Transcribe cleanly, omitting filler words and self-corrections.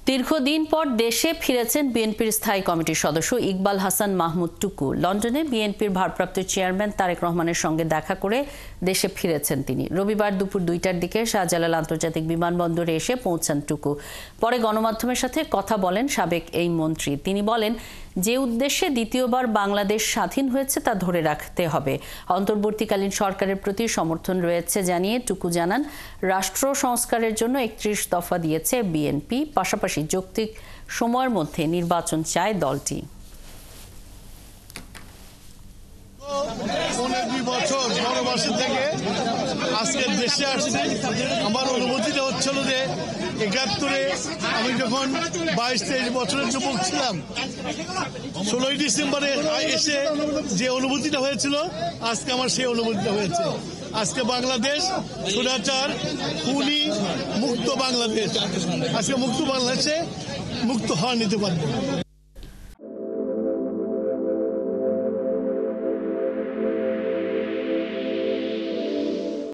দীর্ঘদিন পর দেশে ফিরেছেন বিএনপির স্থায়ী কমিটির সদস্য ইকবাল হাসান মাহমুদ টুকু। লন্ডনে বিএনপির ভারপ্রাপ্ত চেয়ারম্যান তারেক রহমানের সঙ্গে দেখা করে দেশে ফিরেছেন তিনি। রবিবার দুপুর 2টার দিকে শাহজালাল আন্তর্জাতিক বিমানবন্দরে এসে পৌঁছান টুকু। পরে গণমাধ্যমের সাথে কথা বলেন সাবেক এই মন্ত্রী। তিনি বলেন, যে উদ্দেশ্যে দ্বিতীয়বার বাংলাদেশ স্বাধীন হয়েছে তা ধরে রাখতে হবে। অন্তর্বর্তীকালীন সরকারের প্রতি সমর্থন রয়েছে জানিয়ে টুকু জানান, রাষ্ট্র সংস্কারের জন্য 31 দফা দিয়েছে বিএনপি। পাশাপাশি যৌক্তিক সময়ের মধ্যে নির্বাচন চায় দলটি। 2 বছর বনবাসী থেকে আজকে দেশে আসছি। আমার অনুভূতিটা হচ্ছিল যে 71-এ আমি যখন 22-23 বছরের যুবক ছিলাম, 16ই ডিসেম্বরে এসে যে অনুভূতিটা হয়েছিল, আজকে আমার সেই অনুভূতিটা হয়েছে। আজকে বাংলাদেশ স্বৈরাচার খুনি মুক্ত বাংলাদেশ। আজকে মুক্ত বাংলাদেশে মুক্ত হওয়া নিতে পারবে।